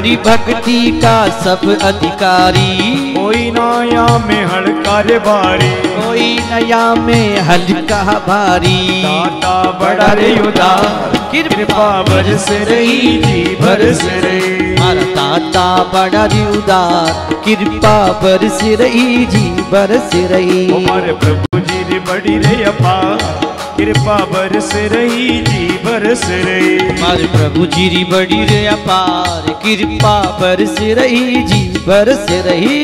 तुम्हारी भक्ति का सब अधिकारी। कोई नया में हल्का रे भारी, कोई नया में हल्का भारी। दाता बड़ा रे उदार, कृपा बरस रही जी बरस रही। हमारा दाता बड़ा रे उदार, कृपा बरस रही जी बरस रही। हमारे प्रभु जी रे बड़ी रे अपार, कृपा बरस रही जी बरस रही। हमारे प्रभु जी री बड़ी रे अपार, कृपा बरस रही जी बरस रही।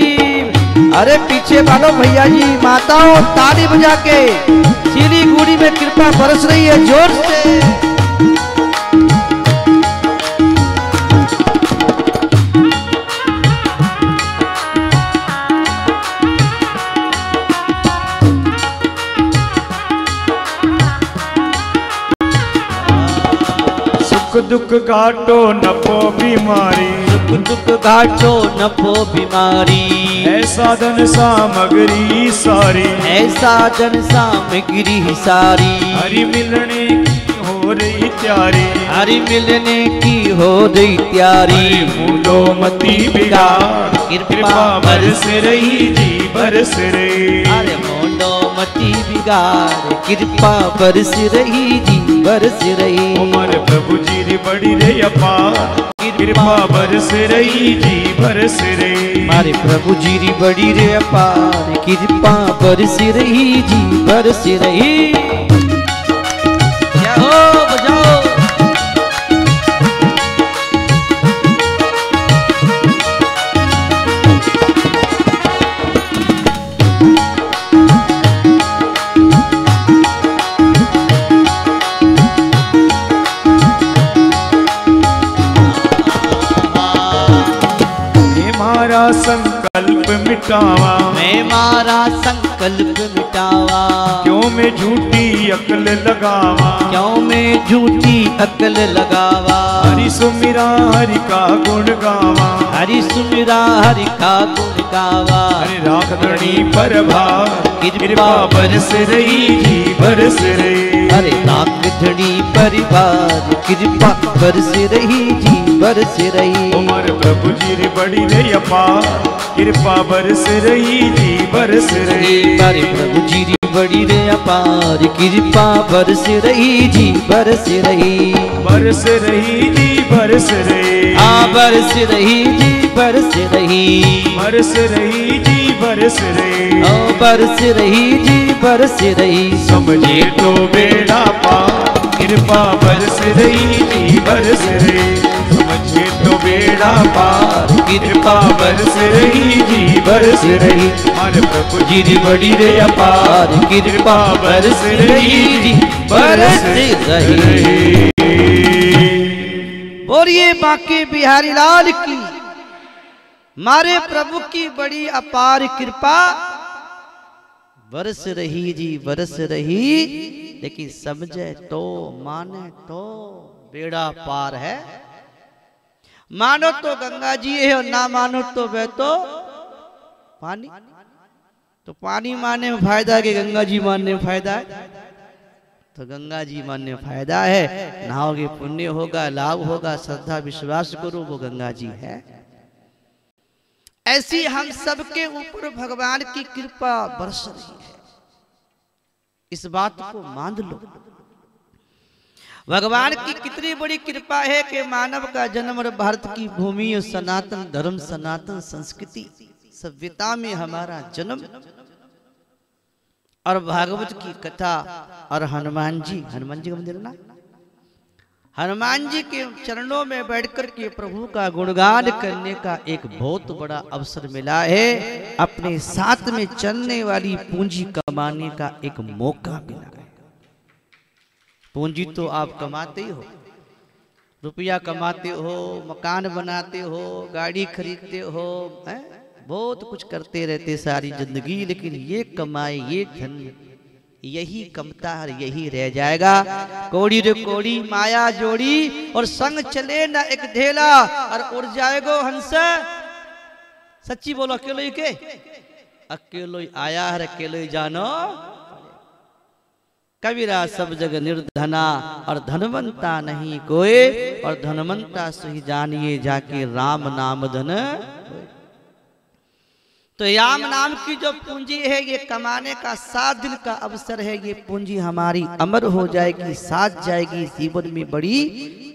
अरे पीछे वालों भैया जी माताओं ताली बजा के सिलीगुड़ी में कृपा बरस रही है जोर से। सुख दुख घाटो नफो बीमारी, सुख दुख घाटो नफो बीमारी। है साधन सामग्री सारी, है साधन सामग्री सारी। हरि मिलने की हो रही तैयारी, हरि मिलने की हो रही तैयारी। मूलो मती बिगाड़, कृपा बरस रही जी बरस रही। अरे मूलो मती बिगाड़, कृपा बरस रही जी बरस रही। हमारे प्रभु जी री बड़ी रे अपार, कृपा बरस रही जी बरस रही। हमारे प्रभु जी री बड़ी रे अपार, कृपा बरस रही जी बरस रही। क्या हो बजाओ। संकल्प मिटावा, मैं मारा संकल्प मिटावा। क्यों मैं झूठी अकल लगावा, क्यों मैं झूठी अकल लगावा। हरि सुमिरा हरि का गुण गावा, हरि सुमिरा हरि का गुण गावा। हरि राख धनी पर भार, कृपा बरस रही जी बरस रही। अरे राख धनी परिवार, कृपा बरस रही जी बरस रही। हमारे प्रभु जी रे बड़ी रे अपार, कृपा बरस रही जी बरस रही। हमारे प्रभु जी री बड़ी रे अपार, कृपा बरस रही जी बरस रही। बरस रही जी बरस रही। हाँ बरस रही जी बरस रही। बरस रही जी बरस रही। ओ बरस रही जी बरस रही। समझे तो बेड़ा पार, कृपा बरस रही जी बरस रही। समझे तो बेड़ा पार, कृपा बरस रही जी बरस रही। हमारे प्रभु जी री बड़ी रे अपार, कृपा बरस रही जी बरस रही। बोलिए बांके बिहारी लाल की। मारे प्रभु की बड़ी अपार कृपा बरस रही जी बरस रही। लेकिन समझे तो माने तो बेड़ा पार है। मानो तो गंगा जी है और ना मानो तो वह तो पानी। तो पानी मानने में फायदा है कि गंगा जी मानने में फायदा है? तो गंगा जी मानने में फायदा है। नहाओगे पुण्य होगा, लाभ होगा। श्रद्धा विश्वास करो, वो गंगा जी है। ऐसी हम सबके ऊपर भगवान की कृपा बरस रही है। इस बात को मान लो। भगवान की कितनी बड़ी कृपा है कि मानव का जन्म और भारत की भूमि और सनातन धर्म, सनातन संस्कृति, सभ्यता में हमारा जन्म और भागवत की कथा और हनुमान जी का मंदिर ना, हनुमान जी के चरणों में बैठकर के प्रभु का गुणगान करने का एक बहुत बड़ा अवसर मिला है। अपने साथ में चलने वाली पूंजी कमाने का एक मौका मिला है। पूंजी तो आप कमाते ही हो, रुपया कमाते हो, मकान बनाते हो, गाड़ी खरीदते हो, बहुत कुछ करते रहते सारी जिंदगी। लेकिन ये कमाई, ये धन, यही कमता है, यही रह जाएगा। कोड़ी रे कोड़ी माया जोड़ी और संग चले न एक ढेला और उड़ जाएगो हंस। सच्ची बोलो, अकेलो ही के अकेलो ही आया है, अकेलो ही जानो। कबीरा सब जग निर्धना और धनवंता नहीं कोई, और धनवंता सही जानिए जाके राम नाम धन। तो राम नाम की जो पूंजी है ये कमाने का 7 दिन का अवसर है, ये पूंजी हमारी अमर हो जाएगी, साथ जाएगी, जीवन में बड़ी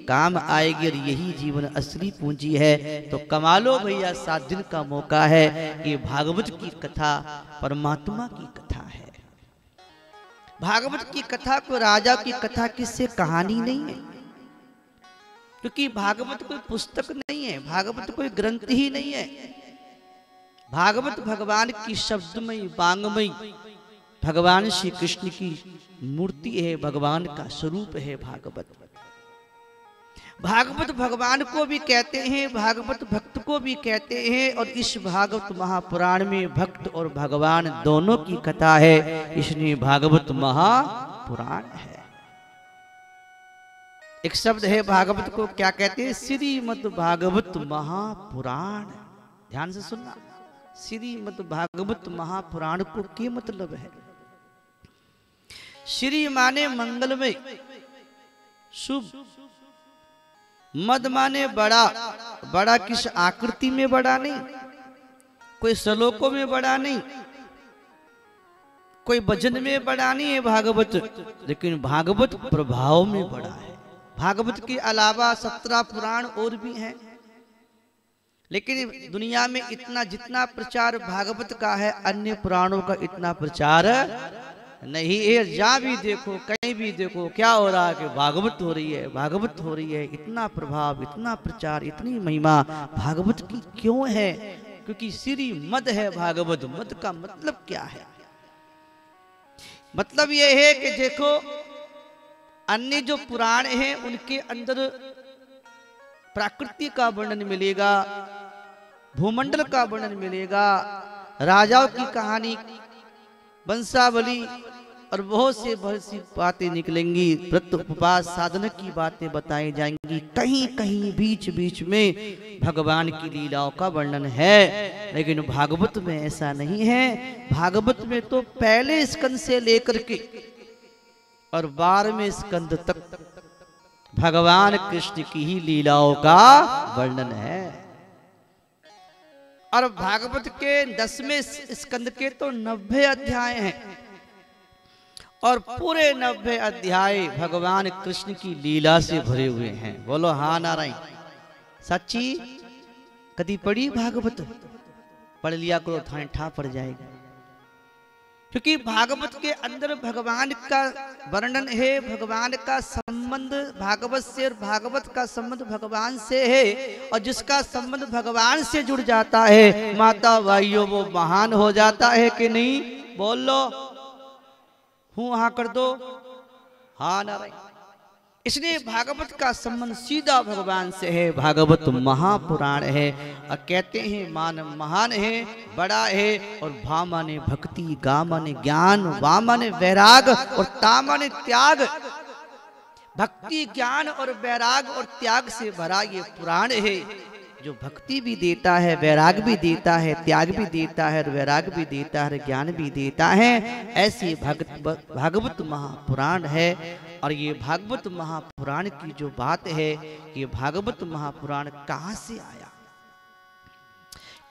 काम आएगी, और यही जीवन असली पूंजी है। तो कमा लो भैया, 7 दिन का मौका है। ये भागवत की कथा परमात्मा की कथा है। भागवत की कथा को राजा की कथा किससे कहानी नहीं है, क्योंकि भागवत कोई पुस्तक नहीं है, भागवत कोई ग्रंथ ही नहीं है। भागवत भगवान की शब्दमयी वांगमयी भगवान श्री कृष्ण की मूर्ति है, भगवान का स्वरूप है भागवत। भागवत भगवान को भी कहते हैं, भागवत भक्त को भी कहते हैं, और इस भागवत महापुराण में भक्त और भगवान दोनों की कथा है, इसलिए भागवत महापुराण है। एक शब्द है भागवत को क्या कहते हैं, श्रीमद् भागवत महापुराण। ध्यान से सुनना, श्रीमद् भागवत महापुराण को क्या मतलब है। श्री माने मंगलमय शुभ, मद माने बड़ा, बड़ा किस आकृति में बड़ा नहीं, कोई श्लोकों में बड़ा नहीं, कोई भजन में बड़ा नहीं है भागवत, लेकिन भागवत प्रभाव में बड़ा है। भागवत के अलावा 17 पुराण और भी हैं, लेकिन दुनिया में इतना जितना प्रचार भागवत का है, अन्य पुराणों का इतना प्रचार नहीं है। जहाँ भी देखो, कहीं भी देखो, क्या हो रहा है कि भागवत हो रही है, भागवत हो रही है। इतना प्रभाव, इतना प्रचार, इतनी महिमा भागवत की क्यों है? क्योंकि श्री मद है भागवत। मद का मतलब क्या है? मतलब यह है कि देखो, अन्य जो पुराण हैं उनके अंदर प्रकृति का वर्णन मिलेगा, भूमंडल का वर्णन मिलेगा, राजाओं की कहानी, वंशावली और बहुत सी बातें निकलेंगी, व्रत उपवास साधना की बातें बताई जाएंगी। कहीं कहीं बीच बीच में भगवान की लीलाओं का वर्णन है, लेकिन भागवत में ऐसा नहीं है। भागवत में तो पहले स्कंद से लेकर के और 12वें स्कंद तक भगवान कृष्ण की ही लीलाओं का वर्णन है। और भागवत के 10वें स्कंद के तो 90 अध्याय हैं, और पूरे 90 अध्याय भगवान कृष्ण की लीला से भरे हुए हैं। बोलो हाँ नारायण। सच्ची कदी पढ़ी भागवत? पढ़ लिया करो, थाने ठा पड़ जाएगा। क्योंकि भागवत के अंदर भगवान का वर्णन है, भगवान का संबंध भागवत से, और भागवत का संबंध भगवान से है। और जिसका संबंध भगवान से जुड़ जाता है माता भाइयों, वो महान हो जाता है कि नहीं? बोल लो, हूं हाँ कर दो, हाँ नारायण। इसलिए भागवत का संबंध सीधा भगवान से है। भागवत महापुराण है, और कहते हैं मान महान है, बड़ा है। और भा माने भक्ति, गा माने ज्ञान, वा माने वैराग, और ता माने त्याग। भक्ति, ज्ञान और वैराग और त्याग से भरा ये पुराण है, जो भक्ति भी देता है, वैराग भी देता है, त्याग भी देता है, वैराग भी देता है, ज्ञान भी देता है। ऐसी भागवत महापुराण है। और ये भागवत महापुराण की जो बात है, ये भागवत महापुराण कहां से आया,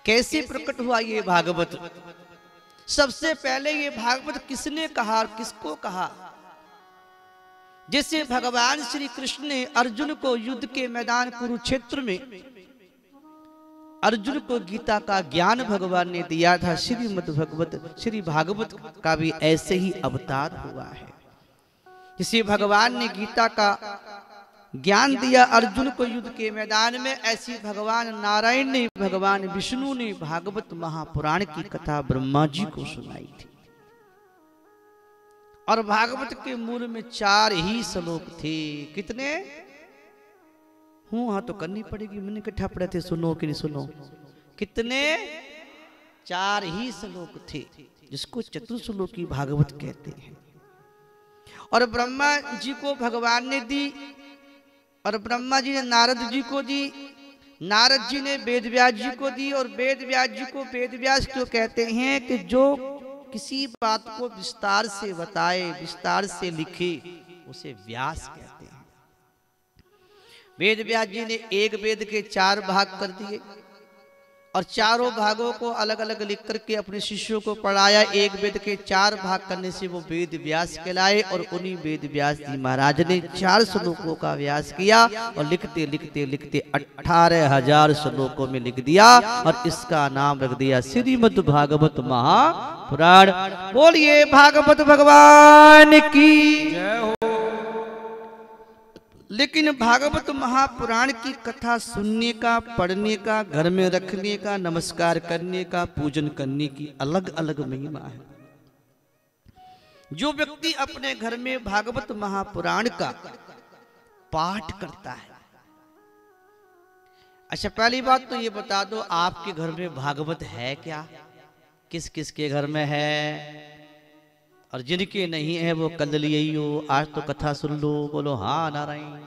कैसे प्रकट हुआ ये भागवत? सबसे पहले ये भागवत किसने कहा और किसको कहा? जैसे भगवान श्री कृष्ण ने अर्जुन को युद्ध के मैदान कुरुक्षेत्र में अर्जुन को गीता का ज्ञान भगवान ने दिया था। श्रीमद् भगवत श्री भागवत का भी ऐसे ही अवतार हुआ है। जिसे भगवान ने गीता का ज्ञान दिया अर्जुन को युद्ध के मैदान में, ऐसी भगवान नारायण ने, भगवान विष्णु ने भागवत महापुराण की कथा ब्रह्मा जी को सुनाई थी। और भागवत के मूल में 4 ही श्लोक थे। कितने? हाँ तो करनी पड़ेगी, मैंने इकट्ठा पढ़े थे, सुनो कि नहीं सुनो। कितने? 4 ही श्लोक थे, जिसको चतुश्लोकी भागवत कहते हैं। और ब्रह्मा जी को भगवान ने दी, और ब्रह्मा जी ने नारद जी को दी, नारद जी ने वेद व्यास जी को दी, और वेद व्यास जी को वेद व्यास क्यों कहते हैं कि जो किसी बात को विस्तार से बताए, विस्तार से लिखे, उसे व्यास कहते हैं। वेद व्यास जी ने एक वेद के 4 भाग कर दिए और चारों भागों को अलग अलग लिख करके अपने शिष्यों को पढ़ाया। एक वेद के 4 भाग करने से वो वेद व्यास कहलाए और उन्हीं वेद व्यास जी महाराज ने 4 श्लोकों का व्यास किया और लिखते लिखते लिखते 18,000 श्लोकों में लिख दिया और इसका नाम रख दिया श्रीमद् भागवत महापुराण। बोलिए भागवत भगवान की जय हो। लेकिन भागवत महापुराण की कथा सुनने का, पढ़ने का, घर में रखने का, नमस्कार करने का, पूजन करने की अलग अलग महिमा है। जो व्यक्ति अपने घर में भागवत महापुराण का पाठ करता है, अच्छा पहली बात तो ये बता दो आपके घर में भागवत है क्या? किस किस के घर में है? और जिनके नहीं है वो कल लिए हो, आज तो कथा सुन लो, बोलो हाँ नारायण।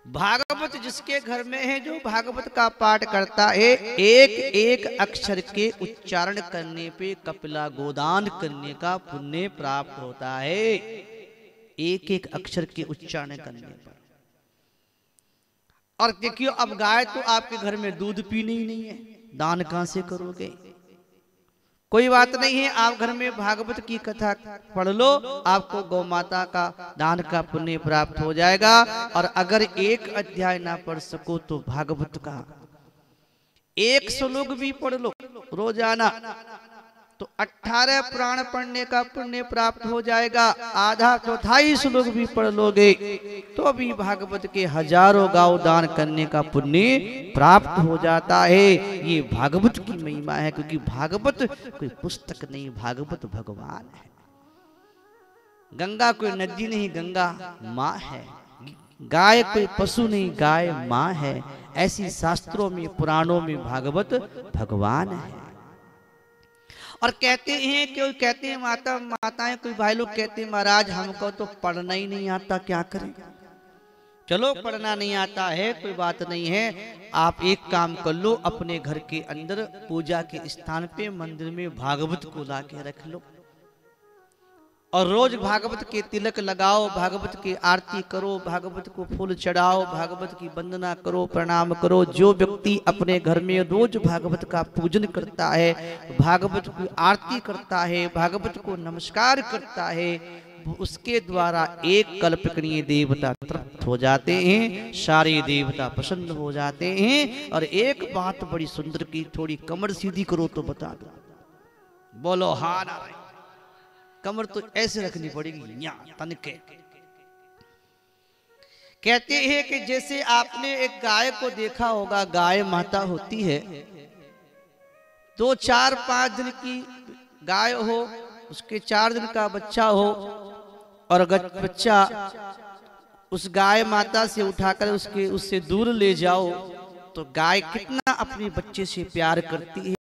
भागवत जिसके घर में है, जो भागवत का पाठ करता है, एक एक अक्षर के उच्चारण करने पे कपिला गोदान करने का पुण्य प्राप्त होता है। एक एक अक्षर के उच्चारण करने पर। और देखियो अब गाय तो आपके घर में दूध पीने ही नहीं है, दान कहां से करोगे? कोई बात नहीं है, आप घर में भागवत की कथा पढ़ लो, आपको गौ माता का दान का पुण्य प्राप्त हो जाएगा। और अगर एक अध्याय ना पढ़ सको तो भागवत का 1 श्लोक भी पढ़ लो रोजाना, तो 18 पुराण पढ़ने का पुण्य प्राप्त हो जाएगा। आधा चौथाई श्लोक भी पढ़ लोगे तो भी भागवत के हजारों गाँव दान करने का पुण्य प्राप्त हो जाता है। ये भागवत की महिमा है, क्योंकि भागवत कोई पुस्तक नहीं, भागवत भगवान है। गंगा कोई नदी नहीं, गंगा माँ है। गाय कोई पशु नहीं, गाय माँ है। ऐसी शास्त्रों में, पुराणों में भागवत भगवान है। और कहते हैं, कोई कहते हैं माताएं, कोई भाई लोग कहते हैं महाराज हमको तो पढ़ना ही नहीं आता, क्या करें? चलो पढ़ना नहीं आता है कोई बात नहीं है, आप एक काम कर लो, अपने घर के अंदर पूजा के स्थान पे मंदिर में भागवत को ला के रख लो और रोज भागवत के तिलक लगाओ, भागवत की आरती करो, भागवत को फूल चढ़ाओ, भागवत की वंदना करो, प्रणाम करो। जो व्यक्ति अपने घर में रोज भागवत का पूजन करता है, भागवत की आरती करता है, भागवत को नमस्कार करता है, उसके द्वारा एक कल्पनीय देवता तृप्त हो जाते हैं, सारे देवता प्रसन्न हो जाते हैं। और एक बात बड़ी सुंदर की, थोड़ी कमर सीधी करो तो बता दो, बोलो हाँ नारायण। कमर तो ऐसे रखनी पड़ेगी यहाँ तन के। कहते हैं कि जैसे आपने एक गाय को देखा होगा, गाय माता होती है तो 4-5 दिन की गाय हो, उसके 4 दिन का बच्चा हो और बच्चा उस गाय माता से उठाकर उससे दूर ले जाओ तो गाय कितना अपने बच्चे से प्यार करती है।